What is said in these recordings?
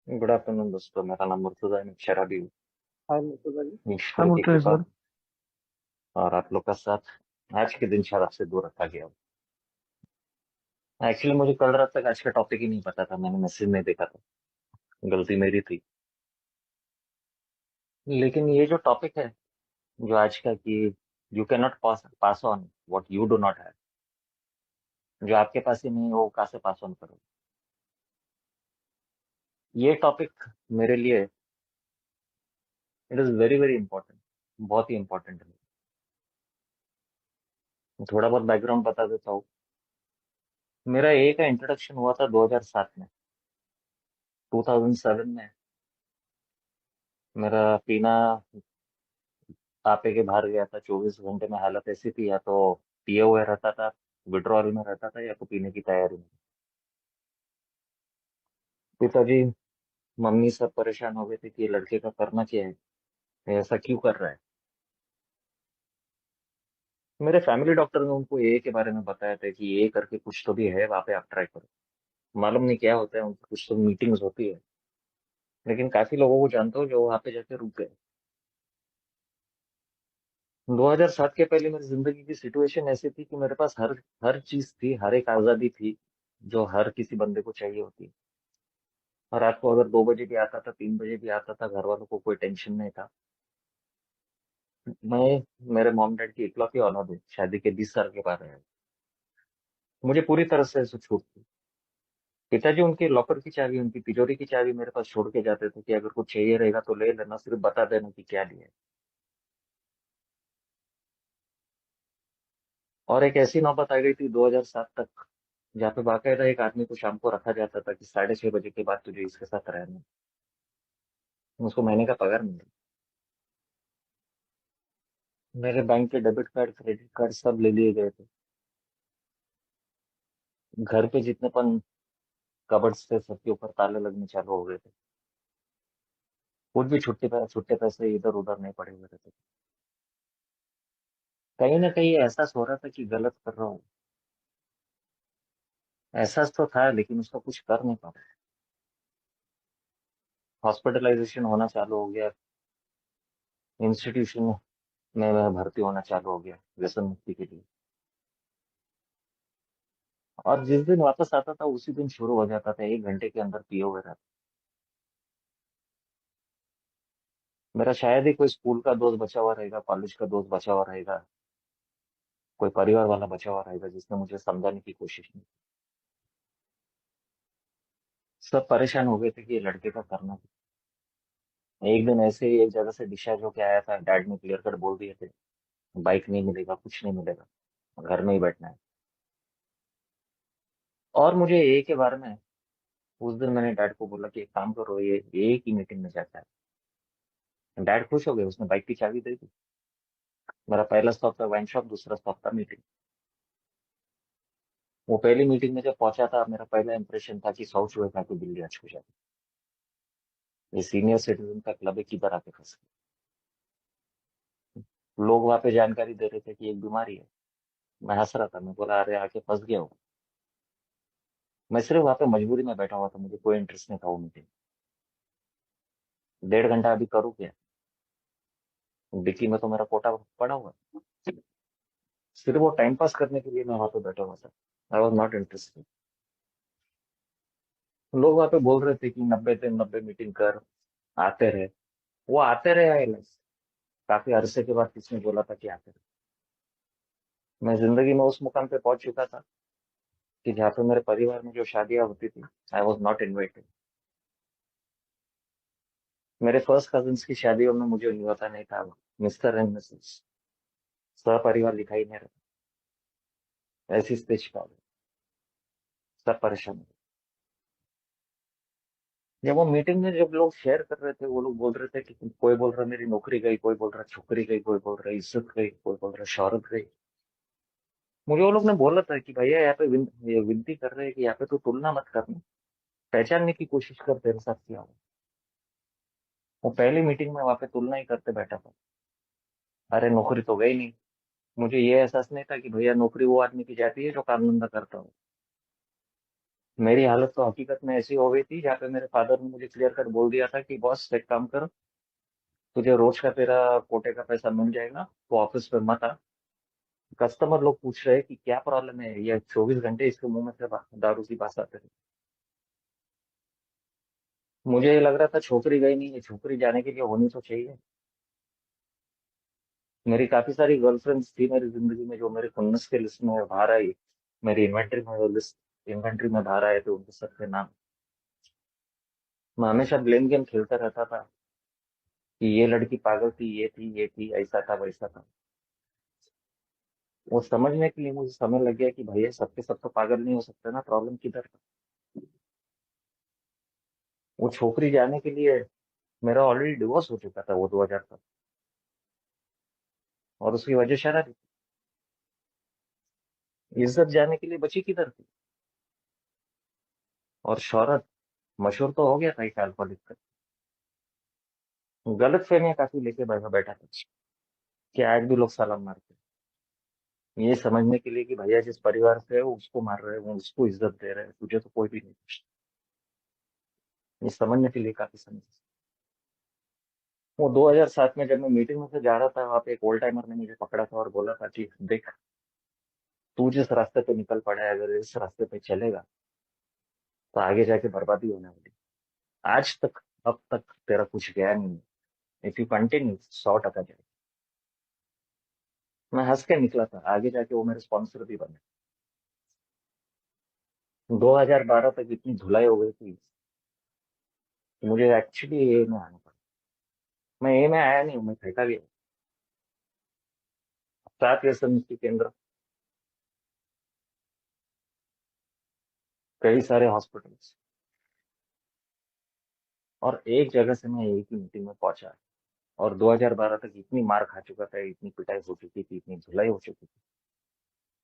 Good afternoon दोस्तों। मेरा नाम मुर्तुजा है, मैं शराबी हूँ। हाय मुस्तफा जी। हाँ ईश्वर की मुर्तुजा कृपा सर। और आप लोग का साथ आज के दिन शायद आपसे दूर रखा गया हो। एक्चुअली मुझे कल रात तक आज का टॉपिक ही नहीं पता था, मैंने मैसेज नहीं देखा था। गलती मेरी थी। लेकिन ये जो टॉपिक है, जो आज का कि you can not pass pass on what you do not have, जो आपके पास ही नहीं है वो कहाँ से पास ऑन करो। ये टॉपिक मेरे लिए it is very very important, बहुत ही इंपॉर्टेंट है। थोड़ा बहुत बैकग्राउंड बता देता हूँ। मेरा ए का इंट्रोडक्शन हुआ था 2007 में, 2007 में। मेरा पीना आपे के बाहर गया था, 24 घंटे में हालत ऐसी थी, या तो पिए हुए रहता था, विड्रॉल में रहता था, या तो पीने की तैयारी में। पिताजी, मम्मी सब परेशान हो गए थे कि ये लड़के का करना क्या है, ये ऐसा क्यों कर रहा है। मेरे फैमिली डॉक्टर ने उनको ए के बारे में बताया था कि ये करके कुछ तो भी है, वहाँ पे आप ट्राई करो। मालूम नहीं क्या होता है, उनकी कुछ तो मीटिंग्स होती है, लेकिन काफी लोगों को जानते हो जो वहाँ पे जाके रुक गए। 2007 के पहले मेरी जिंदगी की सिचुएशन ऐसी थी कि मेरे पास हर हर चीज थी, हर एक आजादी थी जो हर किसी बंदे को चाहिए होती है। और रात को अगर 2 बजे भी आता था, 3 बजे भी आता था, घर वालों को कोई टेंशन नहीं था। मैं मेरे मॉम डैड की इकलौती औलाद हूँ, शादी के 20 साल के बाद है। मुझे पूरी तरह से ऐसे छूट थी। पिताजी उनकी लॉकर की चाबी, उनकी तिजोरी की चाबी मेरे पास छोड़ के जाते थे कि अगर कुछ चाहिए रहेगा तो ले लेना, सिर्फ बता देना कि क्या लिया है। और एक ऐसी नौबत आ गई थी 2007 तक, जहाँ पे बाकायदा एक आदमी को शाम को रखा जाता था कि 6:30 बजे के बाद तुझे इसके साथ रहना है। उसको महीने का पगार मिला। मेरे बैंक के डेबिट कार्ड, क्रेडिट कार्ड सब ले लिए गए थे। घर पे जितने पन कबर्ड्स थे सबके ऊपर ताले लगने चालू हो गए थे। कुछ भी छुट्टे पैसे इधर उधर नहीं पड़े हुए थे। कहीं ना कहीं एहसास हो रहा था कि गलत कर रहा हूँ। एहसास तो था, लेकिन उसका कुछ कर नहीं पा रहा। हॉस्पिटलाइजेशन होना चालू हो गया, इंस्टीट्यूशन में मैं भर्ती होना चालू हो गया व्यसन मुक्ति के लिए। और जिस दिन वापस आता था उसी दिन शुरू हो जाता था, 1 घंटे के अंदर पिए हुए रहता। मेरा शायद ही कोई स्कूल का दोस्त बचा हुआ रहेगा, कॉलेज का दोस्त बचा हुआ रहेगा, कोई परिवार वाला बचा हुआ रहेगा जिसने मुझे समझाने की कोशिश नहीं की। सब परेशान हो गए थे कि ये लड़के का करना क्या। एक दिन ऐसे ही एक जगह से डिस्चार्ज होके आया था, डैड ने क्लियर कट बोल दिए थे बाइक नहीं मिलेगा, कुछ नहीं मिलेगा, घर में ही बैठना है। और मुझे ए के बारे में, उस दिन मैंने डैड को बोला कि एक काम करो, ये ए की मीटिंग में जाता है। डैड खुश हो गए, उसने बाइक की चाबी दे दी। मेरा पहला स्टॉप था वाइन शॉप, दूसरा स्टॉप था मीटिंग। वो पहली मीटिंग में जब पहुंचा था, मेरा पहला इंप्रेशन था कि सौ चूहे खा के बिल्ली आज हो जाती। ये सीनियर सिटीजन का क्लब है, किधर आके फंस गए। लोग वहां पे जानकारी दे रहे थे कि एक बीमारी है। मैं हंस रहा था, मैं बोला अरे आके फंस गया हूँ। मैं सिर्फ वहां पे मजबूरी में बैठा हुआ था, मुझे कोई इंटरेस्ट नहीं था वो मीटिंग। 1.5 घंटा अभी करूँ क्या, डिक्की में तो मेरा कोटा पड़ा हुआ है। सिर्फ वो टाइम पास करने के लिए मैं वहां पे बैठा हुआ था। I was not interested. लोग वहां पे बोल रहे थे कि 90 दिन 90 मीटिंग कर, आते रहे। वो आते रहे ILS। काफी अरसे के बाद किसने बोला था कि आते रहे। मैं जिंदगी में उस मुकाम पे पहुंच चुका था कि जहाँ पे मेरे परिवार में जो शादियां होती थी, आई वॉज नॉट इन्वाइटेड। मेरे फर्स्ट कजिन्स की शादियों में मुझे होता नहीं था, मिस्टर एंड मिसेस सह परिवार दिखाई नहीं रहा। ऐसी स्टेज पे आ गए, सब परेशान हो गए। जब वो मीटिंग में जब लोग शेयर कर रहे थे, वो लोग बोल रहे थे कि कोई बोल रहा मेरी नौकरी गई, कोई बोल रहा छोकरी गई, कोई बोल रहा इज्जत गई, कोई बोल रहा शौहरत गई। मुझे वो लोग ने बोला था कि भैया यहाँ पे ये विनती कर रहे हैं कि यहाँ पे तो तुलना मत करना, पहचानने की कोशिश कर तेरे साथ क्या हो। वो पहली मीटिंग में वहां पे तुलना ही करते बैठा था। अरे नौकरी तो गई नहीं। मुझे ये एहसास नहीं था कि भैया नौकरी वो आदमी की जाती है जो काम धंधा करता हो। मेरी हालत तो हकीकत में ऐसी हो गई थी जहाँ पे मेरे फादर ने मुझे क्लियर कट बोल दिया था कि बॉस एक काम कर, तुझे रोज का तेरा कोटे का पैसा मिल जाएगा, तो ऑफिस पे मत आ। कस्टमर लोग पूछ रहे हैं कि क्या प्रॉब्लम है, ये 24 घंटे इसके मुंह में से दारू की बात आते रहे। मुझे ये लग रहा था छोकरी गई नहीं है, छोकरी जाने के लिए होनी तो चाहिए। मेरी काफी सारी गर्लफ्रेंड्स थी मेरी जिंदगी में जो मेरे खुन्नस के लिस्ट में बाहर आई। मेरी इन्वेंट्री में वो लिस्ट, इन्वेंट्री में बाहर आए थे उनके सबके नाम। मैं हमेशा ब्लेम गेम खेलता रहता था कि ये लड़की पागल थी, ये थी, ये थी, ऐसा था, वैसा था। वो समझने के लिए मुझे समय लग गया कि भैया सबके सब तो पागल नहीं हो सकते ना, प्रॉब्लम किधर था। वो छोकरी जाने के लिए मेरा ऑलरेडी डिवोर्स हो चुका था वो 2000 तक। और उसकी वजह शराब थी। इज्जत जाने के लिए बची किधर थी। और शोहरत, मशहूर तो हो गया था एक अल्कोहलिक का। गलत फहमियां काफी लेके बैठा बैठा था कि आज भी लोग सलाम मारते हैं ये समझने के लिए कि भैया जिस परिवार से है वो उसको मार रहे हैं, वो उसको इज्जत दे रहे हैं, तुझे तो कोई भी नहीं पूछता। ये समझने के लिए काफी समय। वो 2007 में जब मैं मीटिंग में से जा रहा था, वहां पे एक ओल्ड टाइमर ने मुझे पकड़ा था और बोला था कि देख, तू जिस रास्ते पे निकल पड़ा है, अगर इस रास्ते पे चलेगा तो आगे जाके बर्बादी होने वाली। आज तक, अब तक तेरा कुछ गया नहीं है। इफ यू कंटिन्यू 100% जाएगा। मैं हंस के निकला था, आगे जाके वो मेरे स्पॉन्सर भी बने। 2012 तक इतनी धुलाई हो गई थी कि मुझे एक्चुअली ए में आना पड़ा। मैं ए में आया नहीं हूँ, मैं फेंका गया। 7 व्यसन मुक्ति केंद्र, कई सारे हॉस्पिटल्स, और एक जगह से मैं एक ही मीटिंग में पहुंचा। और 2012 तक इतनी मार खा चुका था, इतनी पिटाई हो चुकी थी, इतनी धुलाई हो चुकी थी,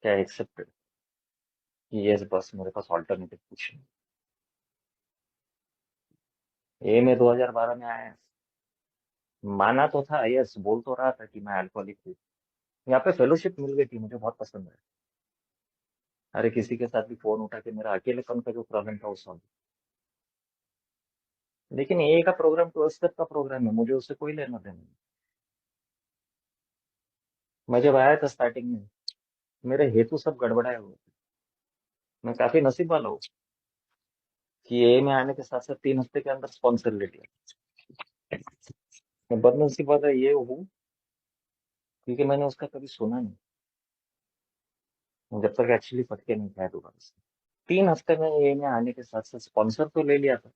क्या एक्सेप्टेड कि यस बस मेरे पास ऑल्टरनेटिव कुछ नहीं। ये मैं 2012 में आया, माना तो था, यस बोल तो रहा था कि मैं अल्कोहलिक हूँ। यहाँ पे फेलोशिप मिल गई थी, मुझे बहुत पसंद है। अरे किसी के साथ भी फोन उठा के मेरा अकेलेपन का जो प्रॉब्लम था वो सॉल्व। लेकिन ये का प्रोग्राम 12 स्टेप का प्रोग्राम है, मुझे उससे कोई लेना देना नहीं। मैं जब आया था स्टार्टिंग में, मेरे हेतु सब गड़बड़ाए हुए थे। मैं काफी नसीब वाला हूँ कि ये में आने के साथ साथ 3 हफ्ते के अंदर स्पॉन्सर ले लिया। मैं बदनसीब वाला ये हूँ क्योंकि मैंने उसका कभी सुना नहीं, जब तक एक्चुअली पटके नहीं खाया दोबारा से। 3 हफ्ते में ये में आने के साथ साथ स्पॉन्सर तो ले लिया था।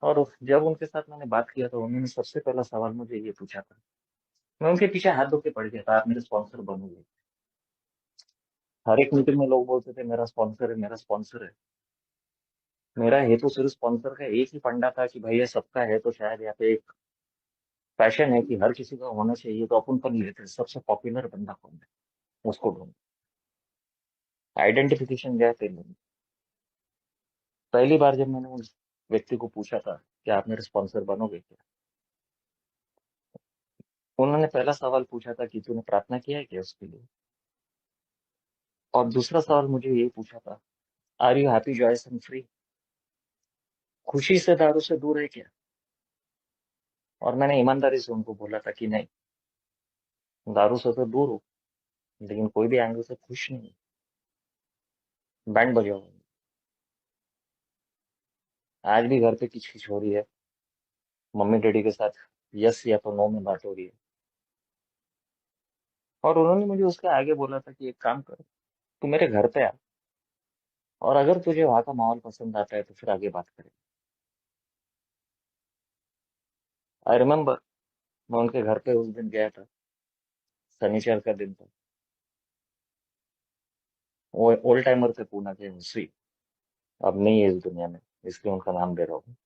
और जब उनके साथ मैंने बात किया तो उन्होंने सबसे पहला सवाल मुझे ये पूछा था। मैं उनके पीछे हाथ धो के पड़ गया था, आप मेरे स्पॉन्सर बनोगे। हर एक मीटिंग में लोग बोलते थे मेरा स्पॉन्सर है, मेरा स्पॉन्सर है। मेरा हेतु सिर्फ स्पॉन्सर का एक ही फंडा था कि भैया सबका है तो शायद यहाँ पे एक पैशन है कि हर किसी का होना चाहिए, तो अपन पर लेते सबसे पॉपुलर बंदा कौन है, उसको ढूंढ। आइडेंटिफिकेशन गया थे। पहली बार जब मैंने उस व्यक्ति को पूछा था कि आप मेरे स्पॉन्सर बनोगे क्या, उन्होंने पहला सवाल पूछा था कि तूने प्रार्थना किया है क्या उसके लिए। और दूसरा सवाल मुझे ये पूछा था, are you happy joyous and free, खुशी से दारू से दूर है क्या। और मैंने ईमानदारी से उनको बोला था कि नहीं, दारू से तो दूर हूँ, लेकिन कोई भी एंगल से खुश नहीं। बैंड बजाओ। आज भी घर पे किच किच हो रही है, मम्मी डैडी के साथ यस या तो नो में बात हो रही है। और उन्होंने मुझे उसके आगे बोला था कि एक काम कर, तू मेरे घर पे आ, और अगर तुझे वहां का माहौल पसंद आता है तो फिर आगे बात करें। आई रिमेम्बर, मैं उनके घर पे उस दिन गया था, शनिचर का दिन था। वो ओल्ड टाइमर थे पूना के, हुस्री, अब नहीं है इस दुनिया में, इसलिए उनका नाम दे रहा हूँ।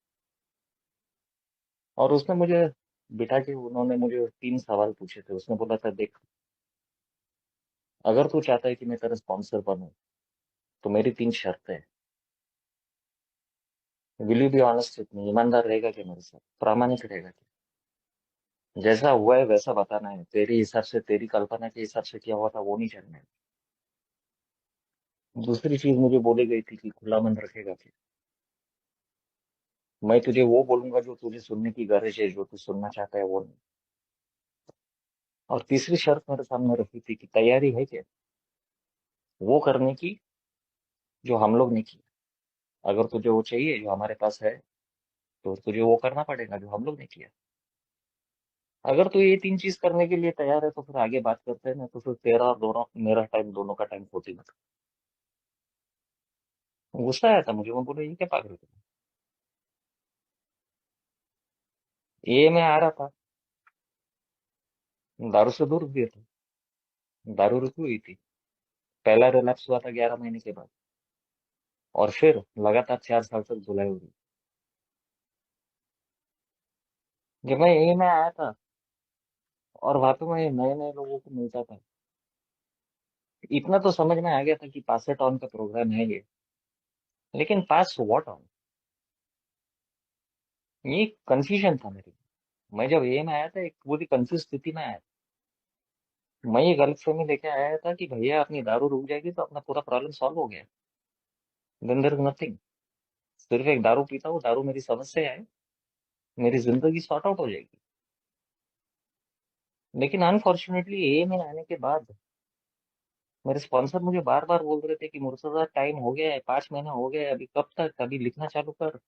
और उसने मुझे बिठा के उन्होंने मुझे 3 सवाल पूछे थे। उसने बोला था देख, अगर तू चाहता है कि मैं तेरा स्पॉन्सर बनूं तो मेरी 3 शर्तें हैं। Will you be honest with me, ईमानदार रहेगा क्या मेरे साथ, प्रामाणिक रहेगा क्या, जैसा हुआ है वैसा बताना है, तेरे हिसाब से, तेरी कल्पना के हिसाब से क्या हुआ था वो नहीं करना है। दूसरी चीज मुझे बोली गई थी कि खुला मन रखेगा कि मैं तुझे वो बोलूंगा जो तुझे सुनने की गरज है, जो तू सुनना चाहता है वो नहीं। और तीसरी शर्त मेरे सामने रखी थी कि तैयारी है क्या वो करने की जो हम लोग ने की। अगर तुझे वो चाहिए जो हमारे पास है, तो तुझे वो करना पड़ेगा जो हम लोग ने किया। अगर तू ये तीन चीज करने के लिए तैयार है तो फिर आगे बात करते हैं ना, तो फिर तेरा और दोनों मेरा टाइम दोनों का टाइम होती मत। गुस्सा आया था मुझे, मैं बोला ये क्या पागल है। ये मैं आ रहा था, दारू से दूर भी था। दारू रुकी हुई थी। पहला रिलैप्स हुआ था 11 महीने के बाद, और फिर लगातार 4 साल तक धुलाई हो रही। जब मैं यही में आया था और वहां पे मैं नए नए लोगों को मिलता था, इतना तो समझ में आ गया था कि पास एट ऑन का प्रोग्राम है ये। लेकिन पास व्हाट ऑन, ये कंफ्यूजन था मेरे को। मैं जब ये में आया था एक पूरी कंफ्यूज स्थिति में आया था। मैं ये गलतफहमी लेके आया था कि भैया अपनी दारू रुक जाएगी तो अपना पूरा प्रॉब्लम सॉल्व हो गया। Then there is nothing. सिर्फ एक दारू पीता हूँ, दारू मेरी समस्या है, मेरी जिंदगी सॉर्ट आउट हो जाएगी। लेकिन अनफॉर्चुनेटली ये में आने के बाद मेरे स्पॉन्सर मुझे बार बार बोल रहे थे कि मुर्तजा टाइम हो गया है, 5 महीने हो गए, अभी कब तक, अभी लिखना चालू कर।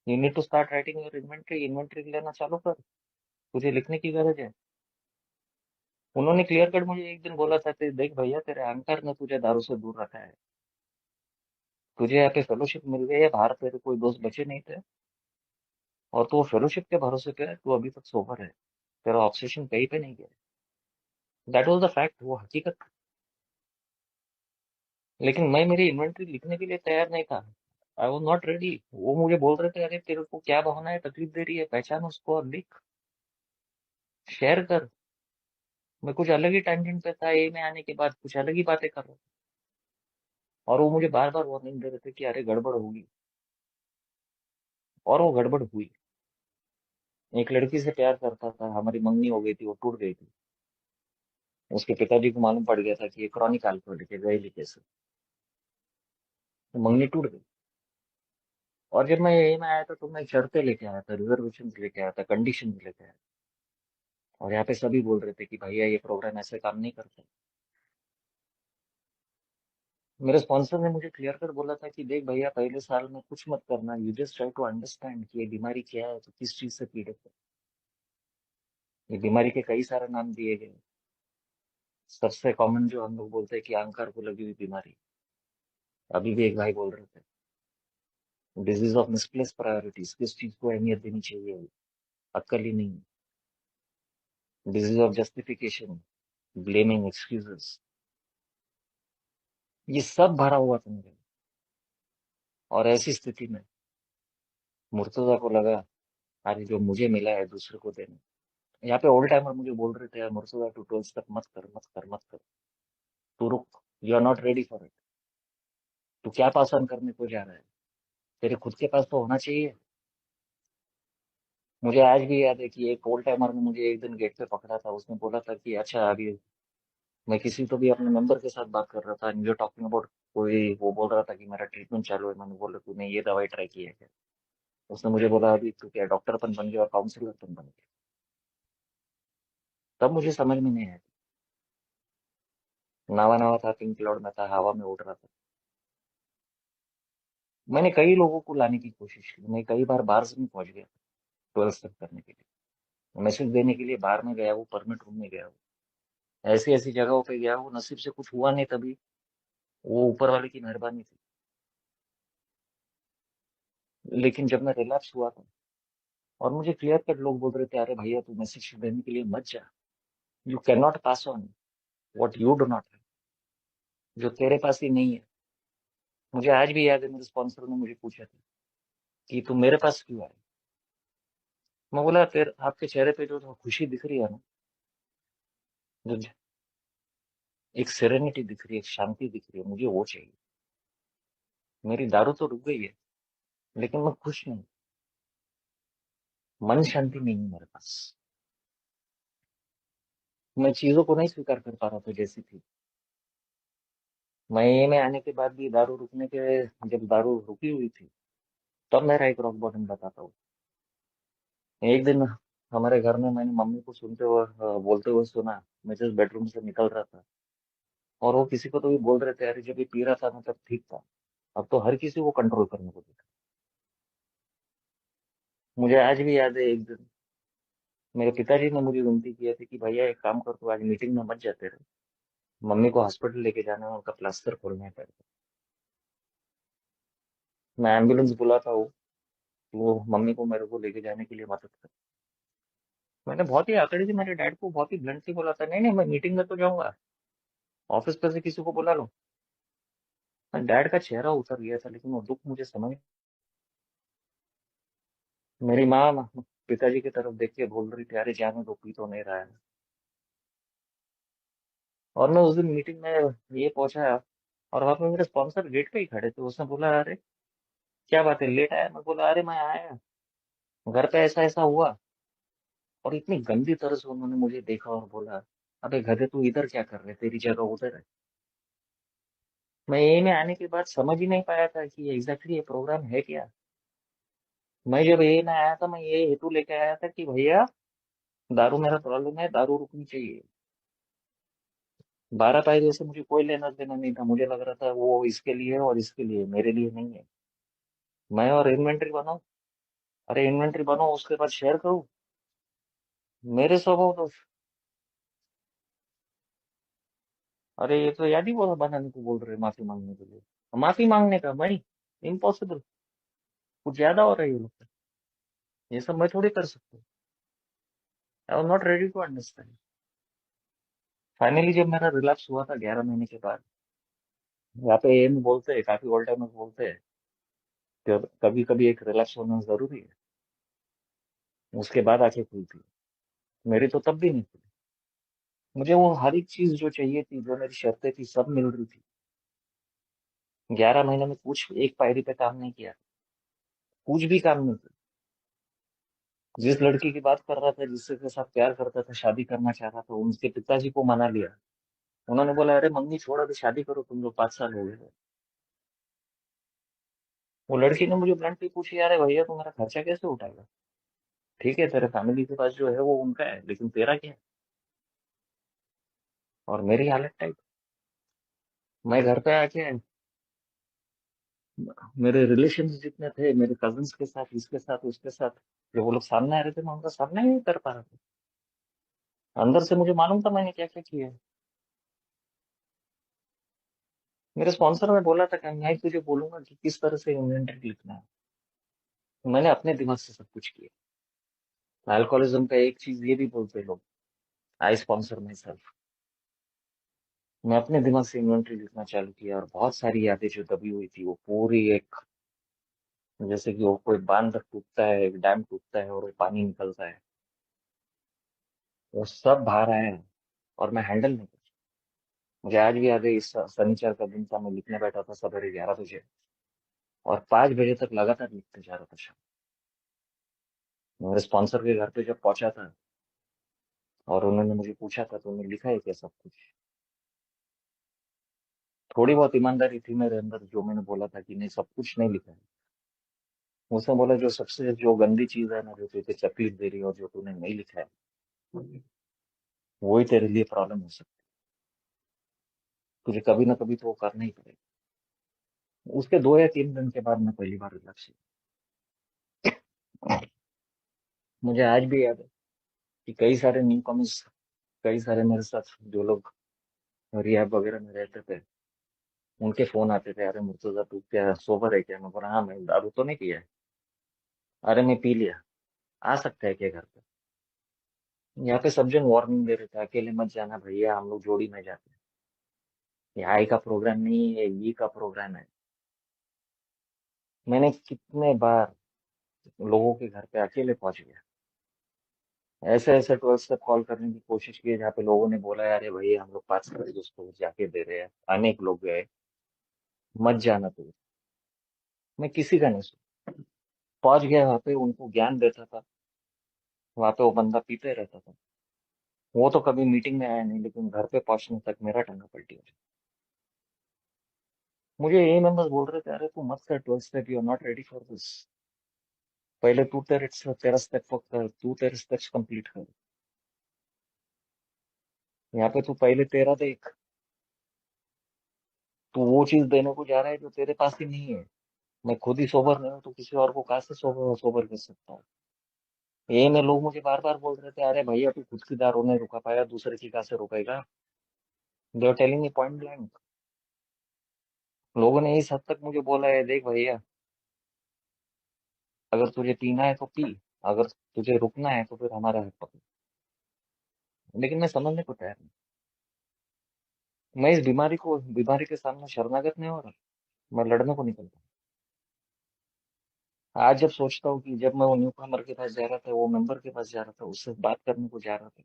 You need to start writing your inventory, inventory लेना चालू कर, तुझे लिखने की गरज है। उन्होंने क्लियर कट मुझे एक दिन बोला था कि देख भैया तेरे अहंकार ने तुझे दारू से दूर रखा है। तुझे यहाँ पे फेलोशिप मिल गई है, बाहर तेरे कोई दोस्त बचे नहीं थे, और तू फेलोशिप के भरोसे पे है, तू अभी तक सोबर है। तेरा ऑब्सेशन कहीं पे नहीं गया। दैट वॉज द फैक्ट, वो हकीकत थी। लेकिन मैं मेरी इन्वेंट्री लिखने के लिए तैयार नहीं था। I was not ready. वो मुझे बोल रहे थे अरे तेरे को क्या भावना है, तकलीफ दे रही है, पहचान उसको और लिख, शेयर कर। मैं कुछ अलग ही टेंशन पे था, ये में आने के बाद कुछ अलग ही बातें कर रहा था। और वो मुझे बार बार वार्निंग दे रहे थे कि अरे गड़बड़ होगी। और वो गड़बड़ हुई। एक लड़की से प्यार करता था, हमारी मंगनी हो गई थी, वो टूट गई थी। उसके पिताजी को मालूम पड़ गया था कि ये क्रॉनिक अल्कोहलिक है, गए लिखे से। तो मंगनी टूट गई। और जब मैं यही में आया था तो मैं शर्तें लेके आया था, रिजर्वेशन लेके आया था, कंडीशन लेके आया था। और यहाँ पे सभी बोल रहे थे कि भैया ये प्रोग्राम ऐसे काम नहीं करता। मेरे स्पॉन्सर ने मुझे क्लियर कर बोला था कि देख भैया पहले साल में कुछ मत करना, you just try to understand कि ये बीमारी क्या है, तो किस चीज से पीड़ित है। ये बीमारी के कई सारे नाम दिए गए। सबसे कॉमन जो हम लोग बोलते हैं कि अहंकार को लगी हुई बीमारी। अभी भी एक भाई बोल रहे थे डिजीज ऑफ मिसप्लेस प्रायोरिटीज, किस चीज को अहमियत देनी चाहिए, अक्ल ही नहीं। Disease of justification, blaming, excuses, ये सब भरा हुआ था मेरे। और ऐसी स्थिति में मुर्तजा को लगा अरे जो मुझे मिला है दूसरे को देना। यहाँ पे ओल्ड टाइमर मुझे बोल रहे थे यार मुर्तजा टू 12 तक मत कर, मत कर, मत कर, तू रुक, you are not ready for it. तू क्या पास ऑन करने को जा रहा है, तेरे खुद के पास तो होना चाहिए। मुझे आज भी याद है कि एक ओल्ड टाइमर ने मुझे एक दिन गेट पे पकड़ा था, उसने बोला था कि अच्छा अभी मैं किसी तो भी अपने मेंबर के साथ बात कर रहा था, एंड वी टॉकिंग अबाउट, कोई वो बोल रहा था कि मेरा ट्रीटमेंट चालू है। मैंने बोला तूने ये दवाई ट्राई की है क्या। उसने मुझे बोला अभी तू क्या डॉक्टर पन बन गया और काउंसलर पन बन गया। तब मुझे समझ में नहीं आया। नवा नवा था, पिंक क्लाउड में था, हवा में उड़ रहा था। मैंने कई लोगों को लाने की कोशिश की, मैं कई बार बार्स में पहुंच गया 12 तक करने के लिए, मैसेज देने के लिए बार में गया हूँ, परमिट रूम में गया हूँ, ऐसी ऐसी जगहों पे गया हूँ। नसीब से कुछ हुआ नहीं तभी, वो ऊपर वाले की मेहरबानी थी। लेकिन जब मैं रिलैप्स हुआ था और मुझे क्लियर कट लोग बोल रहे थे अरे भैया तू मैसेज देने के लिए मत जा, you can not pass on what you do not है, जो तेरे पास ही नहीं है। मुझे आज भी याद है मेरे स्पॉन्सर ने मुझे पूछा था कि तू मेरे पास क्यों आया। मैं बोला तेरे आपके चेहरे पे जो खुशी दिख रही है ना, जो एक सेरेनिटी दिख रही है, एक शांति दिख रही है, मुझे वो चाहिए। मेरी दारू तो रुक गई है, लेकिन मैं खुश नहीं। मन शांति नहीं है मेरे पास। मैं चीजों को नहीं स्वीकार कर पा रहा था जैसी थी। मैं में आने के बाद भी दारू रुकने के, जब दारू रुकी हुई थी तब मेरा एक रॉक बॉटम बताता हूँ। एक दिन हमारे घर में मैंने मम्मी को सुनते हुए बोलते हुए सुना। मैं जिस बेडरूम से निकल रहा था और वो किसी को तो भी बोल रहे थे, अरे जब ये पी रहा था ना तब ठीक था, अब तो हर किसी को कंट्रोल करने को दिखा। मुझे आज भी याद है, एक दिन मेरे पिताजी ने मुझे विनती किया थी कि भैया एक काम कर, तू आज मीटिंग में मत जाते रहे, मम्मी को हॉस्पिटल लेके जाना है, उनका प्लास्टर खोलना है पैर का। मैं एम्बुलेंस बुलाता हूँ, वो मम्मी को मेरे को लेके जाने के लिए मदद कर। मैंने बहुत ही आकड़ी से मेरे डैड को बहुत ही ब्लंटली बोला था, नहीं नहीं मैं मीटिंग में तो जाऊंगा, ऑफिस पर से किसी को बुला लो। डैड का चेहरा उतर गया था, लेकिन वो दुख मुझे समझ। मेरी माँ पिताजी की तरफ देख के बोल रही थी, अरे जाने दो, पी तो नहीं रहा है। और मैं उस दिन मीटिंग में ये पहुंचा, और वहां पे मेरे स्पॉन्सर गेट पे ही खड़े थे। उसने बोला, अरे क्या बात है, लेट आया? मैं बोला, अरे मैं आया, घर पे ऐसा ऐसा हुआ। और इतनी गंदी तरह से उन्होंने मुझे देखा और बोला, अबे गधे तू इधर क्या कर रहे, तेरी जगह उधर है। मैं ये में आने के बाद समझ ही नहीं पाया था कि एग्जैक्टली ये प्रोग्राम है क्या। मैं जब ये में आया था, मैं ये हेतु लेके आया था कि भैया दारू मेरा प्रॉब्लम है, दारू रुकनी चाहिए। 12 पैसे से मुझे कोई लेना देना नहीं था। मुझे लग रहा था वो इसके लिए है और इसके लिए, मेरे लिए नहीं है। मैं और इन्वेंट्री बनाऊं, अरे इन्वेंट्री बनाओ उसके बाद शेयर करूं। मेरे स्वभाव तो, अरे ये तो याद ही बोला बनाने को बोल रहे, माफी मांगने के लिए। माफी मांगने का भाई, इम्पॉसिबल, कुछ ज्यादा हो रहा है ये लोग का। ये सब मैं थोड़ी कर सकता हूँ। I am not ready to understand. Finally जब मेरा रिलैप्स हुआ था 11 महीने के बाद, यहाँ पे एम बोलते हैं, काफी ओल्ड टाइमर्स बोलते हैं कि कभी कभी एक रिलैप्स होना जरूरी है, उसके बाद आंखें खुलती है। मेरी तो तब भी नहीं खुली। मुझे वो हर एक चीज जो चाहिए थी, जो मेरी शर्तें थी, सब मिल रही थी। 11 महीने में कुछ एक पायरी पे काम नहीं किया, कुछ भी काम नहीं किया। जिस लड़की की बात कर रहा था, जिससे के साथ प्यार करता था, शादी करना चाह रहा था, उनके पिताजी को मना लिया। उन्होंने बोला, अरे मम्मी छोड़, अभी शादी करो, तुम लोग 5 साल हो गए। वो लड़की ने मुझे ब्लंटली पूछी, अरे भैया तू मेरा खर्चा कैसे उठाएगा? ठीक है तेरे फैमिली के पास जो है वो उनका है, लेकिन तेरा क्या है? और मेरी हालत टाइट। मैं घर पे आके, मेरे रिलेशन जितने थे, मेरे कजिन्स के साथ, इसके साथ उसके साथ, जो वो लोग सामने आ रहे थे, मैं उनका सामना ही नहीं कर पा रहा था। अंदर से मुझे मालूम था मैंने क्या क्या किया है। मेरे स्पॉन्सर ने बोला था कि मैं तुझे बोलूंगा कि किस तरह से इन्वेंटरी लिखना है। मैंने अपने दिमाग से सब कुछ किया। अल्कोहलिज्म का एक चीज ये भी बोलते हैं लोग, आई स्पॉन्सर माई सेल्फ। मैं अपने दिमाग से इन्वेंटरी लिखना चालू किया, और बहुत सारी यादें जो दबी हुई थी, वो पूरी एक, जैसे कि वो कोई बांध टूटता है, एक डैम टूटता है और वो पानी निकलता है, वो सब बाहर आया है और मैं हैंडल नहीं कर। मुझे आज भी याद है, इस शनिचर का दिन था, मैं लिखने बैठा था सवेरे 11 बजे, और 5 बजे तक लगातार लिखते जा रहा था शाम। मेरे स्पॉन्सर के घर पे जब पहुंचा था और उन्होंने मुझे पूछा था, तुमने लिखा है क्या सब कुछ? थोड़ी बहुत ईमानदारी थी मेरे अंदर, जो मैंने बोला था कि नहीं, सब कुछ नहीं लिखा है। उसने बोला, जो सबसे जो गंदी चीज है ना, जो तुझे तकलीफ दे रही है और जो तूने नहीं लिखा है, वही तेरे लिए प्रॉब्लम हो सकती है। तुझे कभी ना कभी तो वो करना ही पड़ेगा। उसके 2 या 3 दिन के बाद मैं पहली बार रिलैक्स हुआ। मुझे आज भी याद है कि कई सारे न्यू कमर्स, कई सारे मेरे साथ जो लोग रिहैब वगैरह में रहते थे, उनके फोन आते थे, अरे मुर्तजा तू क्या सोबर है क्या? मैं बोला, हाँ मैं दारू तो नहीं पिया है। अरे मैं पी लिया, आ सकता है क्या घर पे? यहाँ पे सब जन वार्निंग दे रहे थे, अकेले मत जाना भैया, हम लोग जोड़ी में जाते हैं, ये आई का प्रोग्राम नहीं है, ये का प्रोग्राम है। मैंने कितने बार लोगों के घर पे अकेले पहुंच गया, ऐसे ऐसे 12 स्टेप कॉल करने की कोशिश की जहाँ पे लोगों ने बोला, अरे भैया हम लोग 5 करोड़ उसको जाके दे रहे हैं, अनेक लोग गए, मत जाना तू। मैं किसी का नहीं सुन, पहुंच गया वहां पे, उनको ज्ञान देता था। वहां पे वो बंदा पीते रहता था, वो तो कभी मीटिंग में आया नहीं, लेकिन घर पे पहुंचने तक मेरा टंगा पलटी हो जाता। मुझे ये मेंबर्स बोल रहे थे, अरे तू मत कर 12 step, you are not ready for this. पहले तू तेरे तेरा स्टेप कर, तू तेरे स्टेप्स कंप्लीट कर। यहाँ पे तू पहले तेरा देख। तू वो चीज देने को जा रहा है जो तेरे पास ही नहीं है। मैं खुद ही सोबर नहीं हूँ तो किसी और को कहाँ से सोबर सोबर कर सकता हूँ। ये में लोग मुझे बार बार बोल रहे थे, अरे भैया तू खुद की दारू नहीं रुका पाया, दूसरे की कहाँ से रुकेगा। They are telling me point blank. लोगों ने इस हद तक मुझे बोला है, देख भैया, अगर तुझे पीना है तो पी, अगर तुझे रुकना है तो फिर हमारा हक पकड़। लेकिन मैं समझने को तैयार नहीं। मैं इस बीमारी के सामने शरणागत नहीं हो रहा। मैं लड़ने को निकलता हूँ। आज जब सोचता हूँ कि जब मैं वो न्यू कमर के पास जा रहा था, वो मेंबर के पास जा रहा था, उससे बात करने को जा रहा था,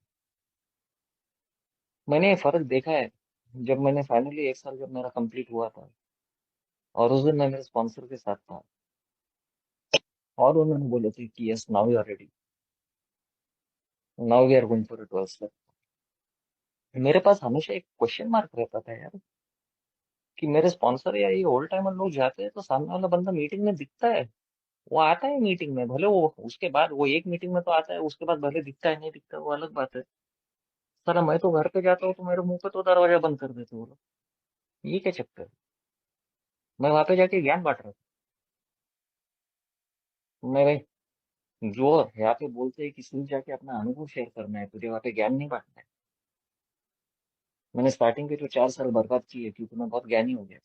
मैंने ये फर्क देखा है। जब मैंने फाइनली 1 साल जब मेरा कंप्लीट हुआ था, और उस दिन मैं मेरे स्पॉन्सर के साथ था, और उन्होंने बोले थे कि yes now you are ready, now we are going for it also. मेरे पास हमेशा एक क्वेश्चन मार्क रहता था यार, कि मेरे स्पॉन्सर या ये ओल्ड टाइमर लोग जाते हैं तो सामने वाला बंदा मीटिंग में दिखता है। वो आता है मीटिंग में, भले वो उसके बाद वो एक मीटिंग में तो आता है, उसके बाद भले दिखता है नहीं दिखता वो अलग बात है। साला मैं तो घर पे जाता हूँ तो मेरे मुंह पे तो दरवाजा बंद कर देते वो लोग। ये क्या चक्कर है? मैं वहां पे जाके ज्ञान बांट रहा था। मैं भाई, जो यहाँ पे बोलते हैं कि सिर्फ जाके अपना अनुभव शेयर करना है, तुझे वहां पे ज्ञान नहीं बांटना है। मैंने स्टार्टिंग के जो 4 साल बर्बाद किए क्योंकि मैं बहुत ज्ञानी हो गया।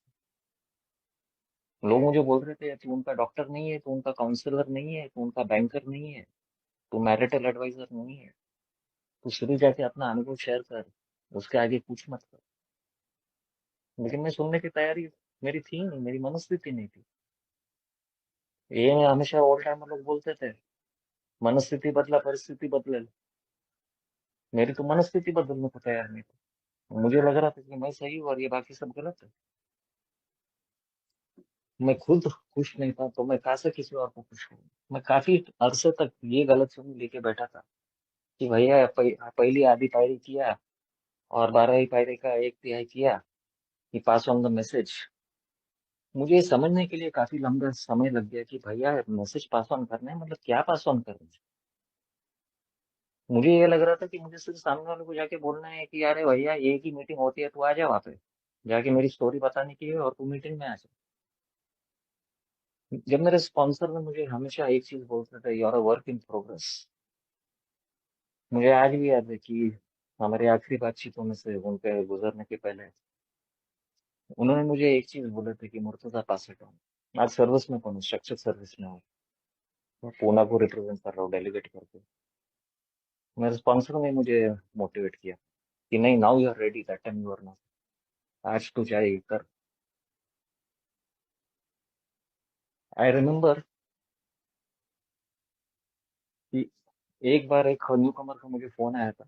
लोग मुझे बोल रहे थे, तू उनका डॉक्टर नहीं है, तू उनका काउंसलर नहीं है, तू उनका बैंकर नहीं है, तू मैरिटल एडवाइजर नहीं है, तू सिर्फ जाके अपना अनुभव शेयर कर, उसके आगे कुछ मत कर। लेकिन मैं सुनने की तैयारी मेरी थी नहीं, मेरी मनस्थिति नहीं थी। ये मैं हमेशा ऑल टाइम लोग बोलते थे, मनस्थिति बदला परिस्थिति बदले। मेरी तो मनस्थिति बदलने को तैयार नहीं थी। मुझे लग रहा था कि मैं सही हूँ और ये बाकी सब गलत है। मैं खुद खुश नहीं था तो मैं कहाँ से किसी और को खुश करूँ। मैं काफी अरसे तक ये गलत फहमी लेके बैठा था कि भैया पहली आधी पायरी किया और 12वीं पायरी का 1/3 किया, कि पास ऑन द मैसेज। मुझे ये समझने के लिए काफी लंबा समय लग गया कि भैया मैसेज पास ऑन करना है मतलब क्या पास ऑन करना है। मुझे ये लग रहा था कि मुझे सिर्फ सामने वाले को जाके बोलना है कि अरे भैया ये की मीटिंग होती है, तू आ जा वहाँ पे, जाके मेरी स्टोरी बताने की है और तू मीटिंग में आ जा। जब मेरे स्पॉन्सर ने मुझे हमेशा एक चीज बोलते थे, you are a work in progress. मुझे आज भी याद है कि हमारी आखिरी बातचीतों में से उनके गुजरने के पहले उन्होंने मुझे एक चीज बोले थे कि मुर्तजा पास हटो। आज सर्विस में कौन, स्ट्रक्चर सर्विस में हूँ, मैं पूना को रिप्रेजेंट कर रहा हूँ डेलीगेट करके। मेरे स्पॉन्सर ने मुझे मोटिवेट किया कि नहीं, now you are ready, that time you are not. आज तू चाहे कर। आई रिमेम्बर कि एक बार एक न्यू कमर का मुझे फोन आया था।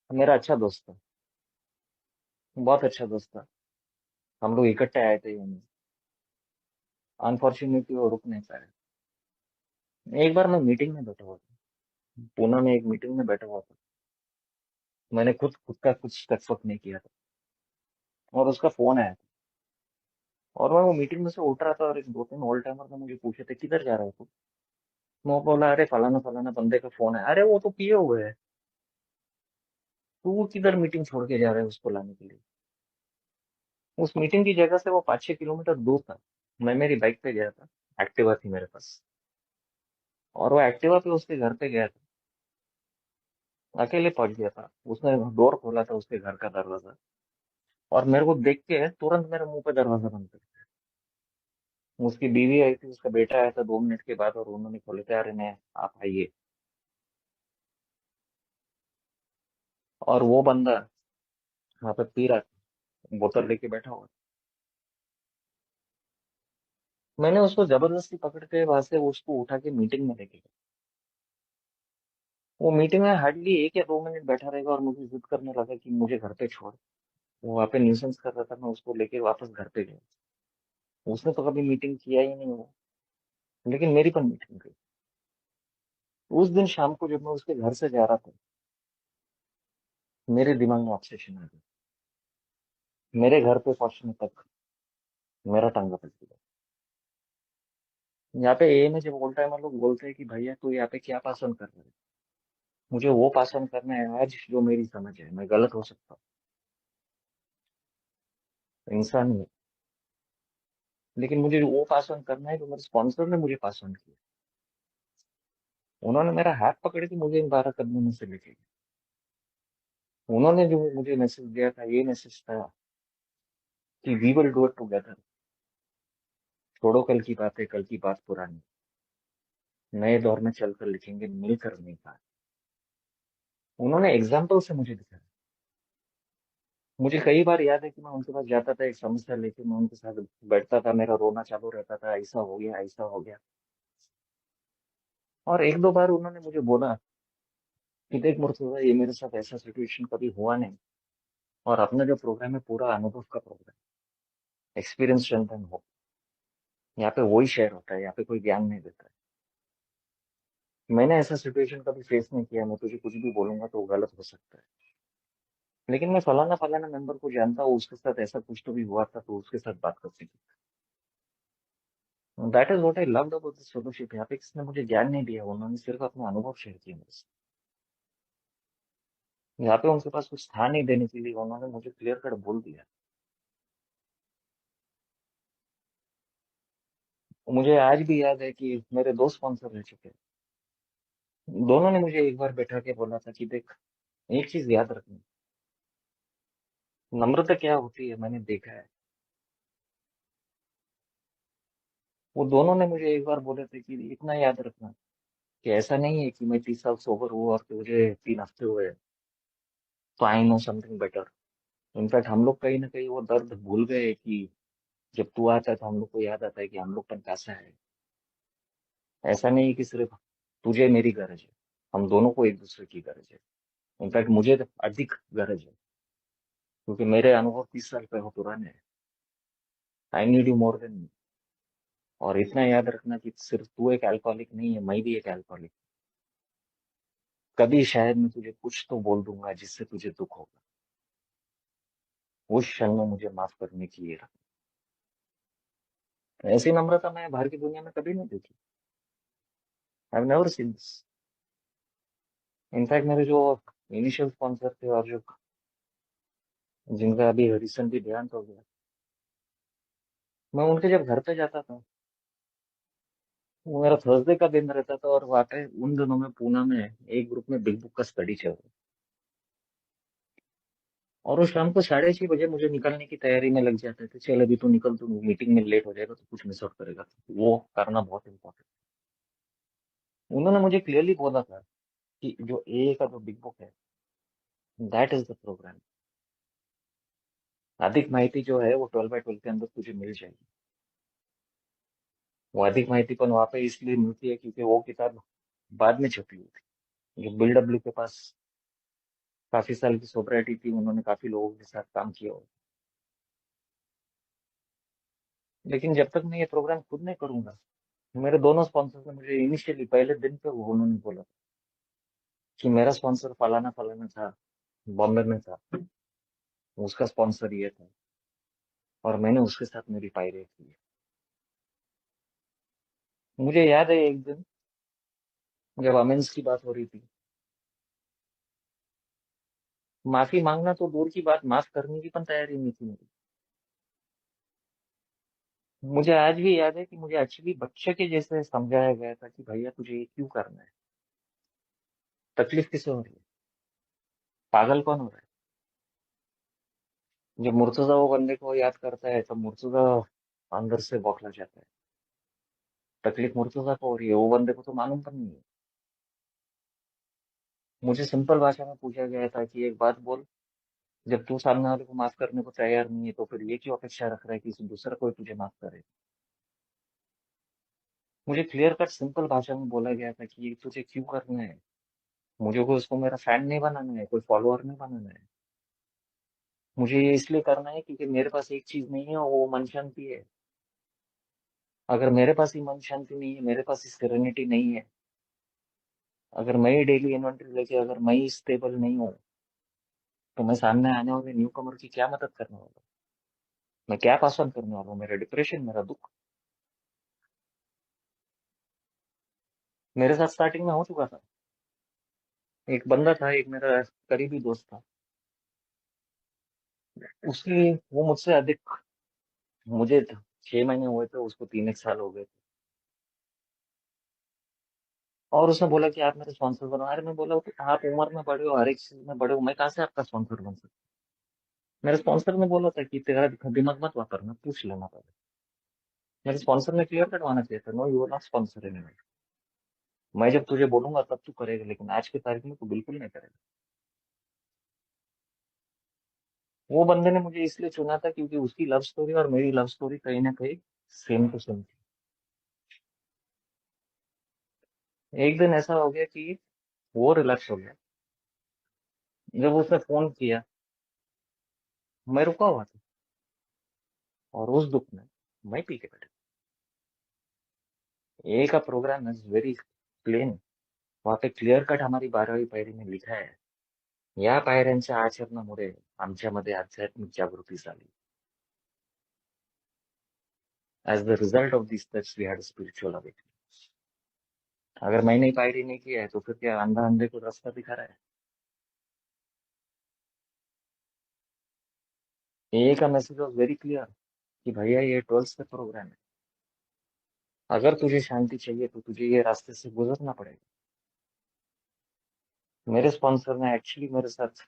मेरा अच्छा दोस्त था, बहुत अच्छा दोस्त था। हम लोग इकट्ठे आए थे यूं। अनफॉर्चुनेटली वो रुक नहीं पाया। एक बार मैं मीटिंग में बैठा हुआ था, पूना में एक मीटिंग में बैठा हुआ था। मैंने खुद खुद का कुछ स्टेप नहीं किया था, और उसका फोन आया था। और मैं वो मीटिंग में से उठ रहा था और एक 2-3 ओल्ड टाइमर ने मुझे पूछे थे, किधर जा रहा है तू। मैं बोला, अरे फलाना फलाना बंदे का फोन है। अरे वो तो पिए हुए है, तू किधर मीटिंग छोड़ के जा रहा है उसको लाने के लिए। उस मीटिंग की जगह से वो 5-6 किलोमीटर दूर था। मैं मेरी बाइक पे गया था, एक्टिवा थी मेरे पास, और वो एक्टिवा पे उसके घर पे गया था। अकेले पहुंच गया था, उसने डोर खोला था उसके घर का दरवाजा, और मेरे को देख के तुरंत मेरे मुंह पे दरवाजा बंद कर दिया। उसकी बीवी आई थी, उसका बेटा आया था 2 मिनट के बाद, और उन्होंने खोले थे, अरे नहीं आप आइए। और वो बंदा वहां पे पी रहा था, बोतल लेके बैठा हुआ था। मैंने उसको जबरदस्ती पकड़ के वहां से उसको उठा के मीटिंग में लेके गया। वो मीटिंग में हार्डली 1 या 2 मिनट बैठा रहेगा और मुझे जिद करने लगा कि मुझे घर पे छोड़। वो वहाँ पे न्यूसेंस कर रहा था, मैं उसको लेके वापस घर पे गया। उसने तो कभी मीटिंग किया ही नहीं वो, लेकिन मेरी पर मीटिंग गई। उस दिन शाम को जब मैं उसके घर से जा रहा था, मेरे दिमाग में ऑब्सेशन आ गया, मेरे घर पे पहुंचने तक मेरा टांगा पलटी है। यहाँ पे ए में जब ओल्ड टाइमर लोग बोलते हैं कि भैया तू यहाँ पे क्या पासन कर रहा है, मुझे वो पासन करना है आज जो मेरी समझ है। मैं गलत हो सकता हूँ, इंसान ही है, लेकिन मुझे वो पासन करना है जो मेरे स्पॉन्सर ने मुझे पासन किया। उन्होंने मेरा हाथ पकड़ के मुझे इन 12 कदमों में से लेके गए। उन्होंने जो मुझे मैसेज दिया था, ये मैसेज था कि we will do it together. छोड़ो कल की बातें, कल की बात पुरानी, नए दौर में चलकर लिखेंगे मिलकर नहीं कहा। उन्होंने एग्जाम्पल से मुझे दिखाया। मुझे कई बार याद है कि मैं उनके पास जाता था एक समस्या लेके, मैं उनके साथ बैठता था, मेरा रोना चालू रहता था, ऐसा हो गया ऐसा हो गया। और एक दो बार उन्होंने मुझे बोला कि देख मुर्तुजा, ये मेरे साथ ऐसा सिचुएशन कभी हुआ नहीं, और अपना जो प्रोग्राम है पूरा अनुभव का program, experience strength and hope. यहाँ पे वही शेयर होता है, यहाँ पे कोई ज्ञान नहीं देता है। मैंने ऐसा सिचुएशन कभी फेस नहीं किया, मैं तुझे कुछ भी बोलूंगा तो वो गलत हो सकता है, लेकिन मैं फलाना फलाना मेंबर को जानता हूँ, उसके साथ ऐसा कुछ तो भी हुआ था, तो उसके साथ बात कर सकती। That is what I loved about this fellowship. यहाँ पे किसने मुझे ज्ञान नहीं दिया, उन्होंने सिर्फ अपना अनुभव शेयर किया मेरे से। यहाँ पे उनके पास कुछ था नहीं देने के लिए, उन्होंने मुझे क्लियर कट बोल दिया। मुझे आज भी याद है कि मेरे दो स्पॉन्सर रह चुके हैं, दोनों ने मुझे एक बार बैठा के बोला था कि देख, एक चीज याद रखना, नम्रता क्या होती है मैंने देखा है। वो दोनों ने मुझे एक बार बोले थे कि इतना याद रखना कि ऐसा नहीं है कि मैं 30 साल सोबर हुआ और कि मुझे 3 हफ्ते हुए हैं, तो I know something better. In fact हम लोग कहीं ना कहीं वो दर्द भूल गए कि जब तू आता है तो हम लोग को याद आता है कि हम लोग पर कैसा है। ऐसा नहीं है कि सिर्फ तुझे मेरी गरज है, हम दोनों को एक दूसरे की गरज है। इनफैक्ट मुझे तो अधिक गरज है, क्योंकि मेरे अनुभव 30 साल पे हो पुराने हैं। I need you more than. और इतना याद रखना कि सिर्फ तू एक अल्कोहलिक नहीं है, मैं भी एक अल्कोहलिक। कभी शायद मैं तुझे कुछ तो बोल दूंगा जिससे तुझे दुख होगा, उस क्षण में मुझे माफ करने की ये रखना। ऐसी नम्रता मैं बाहर की दुनिया में कभी नहीं देखी। I have never seen this. In fact मेरे जो इनिशियल स्पॉन्सर थे और जो जिनका अभी रिसेंटली देहांत हो गया, मैं उनके जब घर पे जाता था, वो मेरा थर्सडे का दिन रहता था, और वहाँ पे उन दिनों में पूना में एक ग्रुप में बिग बुक का स्टडी चल रहा। और वो शाम को 6:30 बजे मुझे निकलने की तैयारी में लग जाते थे, चल अभी तू निकल, तू मीटिंग में लेट हो जाएगा तो कुछ मिस आउट करेगा, वो करना बहुत इंपॉर्टेंट। उन्होंने मुझे क्लियरली बोला था कि जो ए का जो बिग बुक है, दैट इज द प्रोग्राम। अधिक माहिती जो है वो 12x12 के अंदर तुझे मिल जाएगी। वो अधिक माहिती पर वहां पे इसलिए मिलती है क्योंकि वो किताब बाद में छपी हुई थी। जो बिल डब्ल्यू के पास काफी साल की सोब्राइटी थी, उन्होंने काफी लोगों के साथ काम किया हो। लेकिन जब तक मैं ये प्रोग्राम खुद नहीं करूंगा, मेरे दोनों स्पॉन्सर ने मुझे इनिशियली पहले दिन पे वो उन्होंने बोला कि मेरा स्पॉन्सर फलाना फलाना था, बॉम्बे में था, उसका स्पॉन्सर ये था, और मैंने उसके साथ मेरी पायरेट की। मुझे याद है एक दिन जब अमेंस की बात हो रही थी, माफी मांगना तो दूर की बात, माफ करने की पण तैयारी नहीं थी मेरी। मुझे आज भी याद है कि मुझे एक्चुअली बच्चे के जैसे समझाया गया था कि भैया तुझे ये क्यों करना है, तकलीफ किसे हो रही है, पागल कौन हो रहा है। जब मुर्तजा वो बंदे को याद करता है तो मुर्तजा अंदर से बौखला जाता है। तकलीफ मुर्तजा को हो रही है, वो बंदे को तो मालूम पण नहीं है। मुझे सिंपल भाषा में पूछा गया था कि एक बात बोल, जब तू सामने वाले को माफ करने को तैयार नहीं है तो फिर ये क्यों अपेक्षा रख रहा है कि किसी दूसरा कोई तुझे माफ करे। मुझे क्लियर कट सिंपल भाषा में बोला गया था कि ये तुझे क्यों करना है। मुझे को उसको मेरा फैन नहीं बनाना है, कोई फॉलोअर नहीं बनाना है। मुझे ये इसलिए करना है क्योंकि मेरे पास एक चीज नहीं है, और वो मन शांति है। अगर मेरे पास ही मन शांति नहीं है, मेरे पास ही सेरेनिटी नहीं है, अगर मैं ही डेली इन्वेंटरी लेके अगर मैं ही स्टेबल नहीं हूँ, तो मैं सामने आने वाले न्यू कमर की क्या मदद करने वाला हूँ। मैं क्या पास ऑन करने वाला हूँ? मेरा डिप्रेशन, मेरा दुख मेरे साथ स्टार्टिंग में हो चुका था। एक बंदा था, एक मेरा करीबी दोस्त था। उसकी वो मुझसे अधिक, मुझे 6 महीने हुए थे, उसको 3 एक साल हो गए थे। और उसने बोला कि आप मेरे स्पॉन्सर बनो। अरे मैं बोला कि आप उम्र में बड़े हो, हर एक चीज में बड़े हो, मैं कहाँ से आपका स्पॉन्सर बन सकता? मेरे स्पॉन्सर ने बोला था कि तेरा दिमाग मत वापरना, पूछ लेना पहले। मेरे स्पॉन्सर ने क्लियर कटवाना चाहिए था, no you are not sponsor any. मैं जब तुझे बोलूंगा तब तू करेगा, लेकिन आज की तारीख में तू बिल्कुल नहीं करेगा। वो बंदे ने मुझे इसलिए चुना था क्योंकि उसकी लव स्टोरी और मेरी लव स्टोरी कहीं ना कहीं सेम टू सेम थी। एक दिन ऐसा हो गया कि वो रिलैक्स हो गया। जब उसने फोन किया, मैं रुका हुआ था, और उस दुख में मैं पी के बैठा। ए का प्रोग्राम इज वेरी प्लेन। वहां पे क्लियर कट हमारी 12वीं पायरी में लिखा है, या पायऱ्यांच्या आचरणामुळे आमच्यामध्ये आध्यात्मिक जागृती झाली. As the result of these steps we had a spiritual awakening. अगर मैंने पायरी नहीं किया है तो फिर क्या अंधा अंधे को रास्ता दिखा रहा है? ए का मैसेज वॉज वेरी क्लियर कि भैया ये 12th का प्रोग्राम है। अगर तुझे शांति चाहिए तो तुझे ये रास्ते से गुजरना पड़ेगा। मेरे स्पॉन्सर ने एक्चुअली मेरे साथ,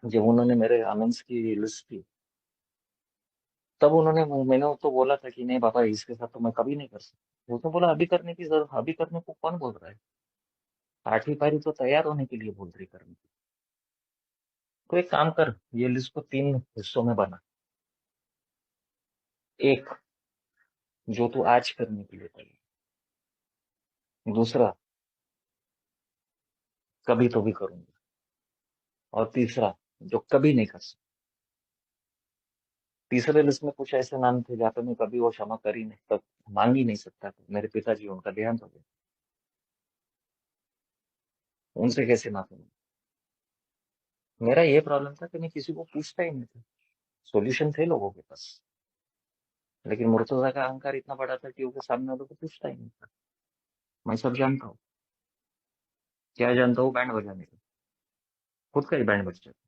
जब उन्होंने मेरे अमेंस की लिस्ट की, तब उन्होंने, मैंने तो बोला था कि नहीं बाबा, इसके साथ तो मैं कभी नहीं कर सकता। उसने बोला अभी करने की जरूरत, अभी करने को कौन बोल रहा है? 8वीं पारी तो तैयार होने के लिए बोल रही करने की। तो एक काम कर, ये लिस्ट को 3 हिस्सों में बना। एक, जो तू आज करने के लिए तैयार। दूसरा, कभी तो भी करूंगा। और तीसरा, जो कभी नहीं कर सकता। तीसरे लिस्ट में कुछ ऐसे नाम थे जहाँ पे मैं कभी वो क्षमा कर ही नहीं, तब मांग ही नहीं सकता था। मेरे पिताजी, उनका देहांत हो गया, उनसे कैसे माफी मांगू? मेरा ये प्रॉब्लम था कि मैं किसी को पूछता ही नहीं था। सॉल्यूशन थे लोगों के पास, लेकिन मुर्तजा का अहंकार इतना बड़ा था कि वो सामने वालों को पूछता ही नहीं था। मैं सब जानता हूँ। क्या जानता हूँ? बैंड बजाने का। खुद का ही बैंड बज जाता।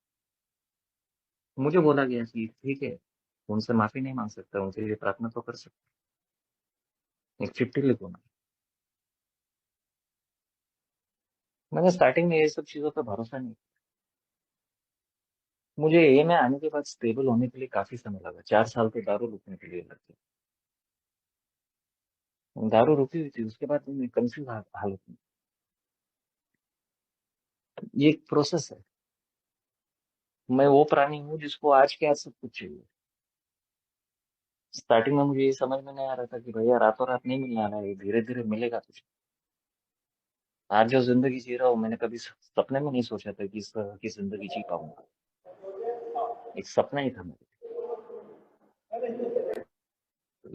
मुझे बोला गया कि ठीक है, उनसे माफी नहीं मांग सकता, उनके लिए प्रार्थना तो कर सकता, एक चिट्ठी लिखो ना। मैंने स्टार्टिंग में ये सब चीजों पर भरोसा नहीं किया। मुझे ए में आने के बाद स्टेबल होने के लिए काफी समय लगा। 4 साल तो दारू रुकने के लिए लग गए। दारू रुकी हुई थी, उसके बाद मैं कंफ्यूज हालत में। ये एक प्रोसेस है। मैं वो प्राणी हूँ जिसको आज के आज सब कुछ चाहिए। स्टार्टिंग में मुझे ये समझ में नहीं आ रहा था कि भैया रातों रात नहीं मिलने वाला है, धीरे धीरे मिलेगा कुछ। आज जो जिंदगी जी रहा हूँ, मैंने कभी सपने में नहीं सोचा था कि इस तरह की जिंदगी जी पाऊंगा। एक सपना ही था मेरे।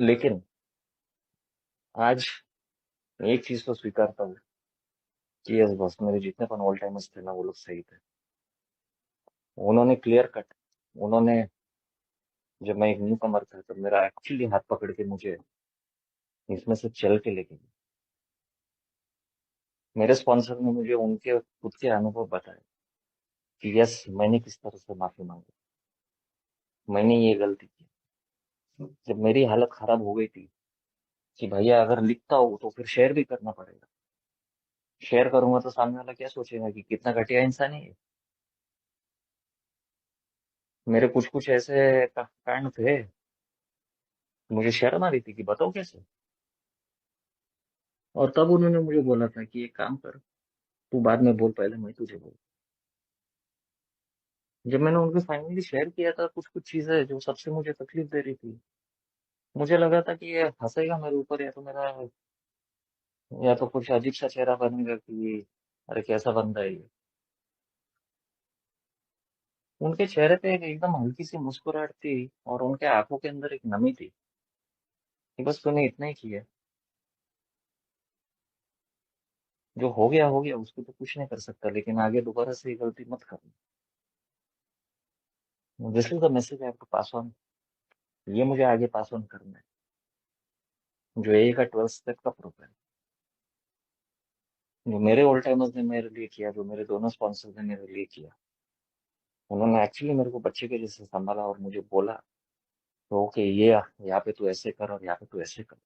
लेकिन आज एक चीज तो स्वीकारता हूँ कि यस बस, मेरे जितने पण ऑल टाइमर्स थे ना, वो लोग सही थे। उन्होंने क्लियर कट, उन्होंने, जब मैं एक न्यू कमर था तब मेरा एक्चुअली हाथ पकड़ के मुझे इसमें से चल के लेके गए। मेरे स्पॉन्सर ने मुझे उनके खुद के अनुभव बताए कि यस, मैंने किस तरह से माफी मांगी, मैंने ये गलती की। जब मेरी हालत खराब हो गई थी कि भैया अगर लिखता हूँ तो फिर शेयर भी करना पड़ेगा, शेयर करूंगा तो सामने वाला क्या सोचेगा कि कितना घटिया इंसान है ये। मेरे कुछ कुछ ऐसे कांड थे, मुझे शर्म आ रही थी कि बताओ कैसे। और तब उन्होंने मुझे बोला था कि एक काम कर, तू बाद में बोल, पहले मैं तुझे बोल। जब मैंने उनको फाइनली शेयर किया था कुछ कुछ चीजें जो सबसे मुझे तकलीफ दे रही थी, मुझे लगा था कि ये हंसेगा मेरे ऊपर, या तो मेरा, या तो कुछ अजीब सा चेहरा बनेगा कि अरे कैसा बंदा है ये। उनके चेहरे पे एक एकदम हल्की सी मुस्कुराहट थी, और उनके आंखों के अंदर एक नमी थी कि बस तूने इतना ही किया, जो हो गया, उसको तो कुछ नहीं कर सकता, लेकिन आगे दोबारा से ये गलती मत करना। This is the message I have to pass on. ये मुझे आगे पास ऑन करना है, जो ए का 12th तक का प्रोग्राम, जो मेरे ओल्ड टाइमर्स ने मेरे लिए किया, जो मेरे दोनों स्पॉन्सर्स ने मेरे लिए किया। उन्होंने एक्चुअली मेरे को बच्चे के जैसे संभाला और मुझे बोला तो ओके, ये यहाँ पे तू ऐसे कर और यहाँ पे तू ऐसे कर।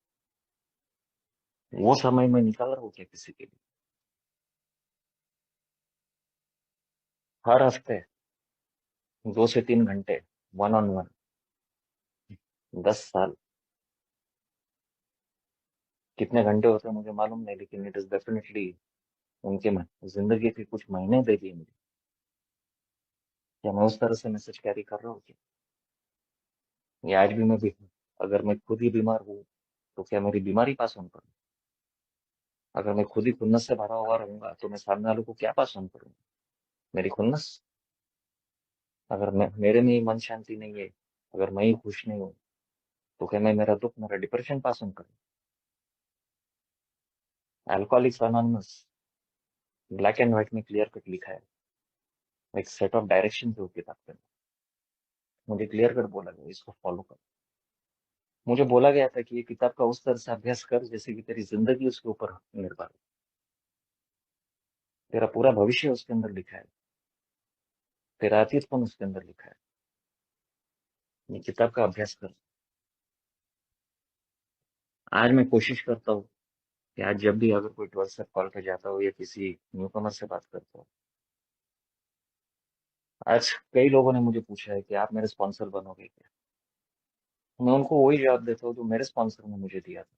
वो समय मैं निकाल रहा हूँ क्या किसी के लिए? हर हफ्ते 2 से 3 घंटे, वन ऑन वन, 10 साल। कितने घंटे होते हैं मुझे मालूम नहीं, लेकिन इट इज डेफिनेटली उनके में जिंदगी के कुछ महीने दे दिए मुझे। क्या मैं उस तरह से मैसेज कैरी कर रहा हूँ क्या? ये आज भी मैं भी, अगर मैं खुद ही बीमार हूँ तो क्या मेरी बीमारी पास ऑन करूँ? अगर मैं खुद ही खुन्नस से भरा हुआ रहूंगा तो मैं सामने वालों को क्या पास ऑन करूंगा? मेरी खुन्नस। अगर मेरे में ही मन शांति नहीं है, अगर मैं ही खुश नहीं हूँ, तो क्या मैं मेरा दुख, मेरा डिप्रेशन पास ऑन करूँ? Alcoholics anonymous, black and white में क्लियर कट लिखा है, एक सेट ऑफ डायरेक्शन है वो किताब के अंदर। मुझे क्लियर कट बोला गया इसको फॉलो कर। मुझे बोला गया था कि ये किताब का उस तरह से अभ्यास कर जैसे कि तेरी जिंदगी उसके ऊपर निर्भर है, तेरा पूरा भविष्य उसके अंदर लिखा है, तेरा अतीतपन उसके अंदर लिखा है। ये किताब का अभ्यास कर। आज मैं कोशिश करता हूँ कि आज जब भी अगर कोई 12 कॉल पे जाता हो या किसी न्यूकमर से बात करता हूँ, आज कई लोगों ने मुझे पूछा है कि आप मेरे स्पॉन्सर बनोगे क्या? मैं उनको वही जवाब देता हूँ जो मेरे स्पॉन्सर ने मुझे दिया था,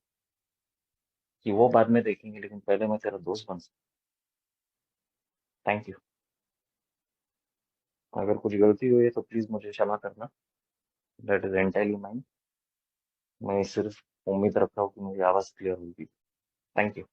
कि वो बाद में देखेंगे लेकिन पहले मैं तेरा दोस्त बन सकता। Thank you. अगर कुछ गलती हुई है तो प्लीज मुझे क्षमा करना। That is entirely mine. मैं सिर्फ उम्मीद रख रहा हूँ कि मेरी आवाज क्लियर होगी। Thank you.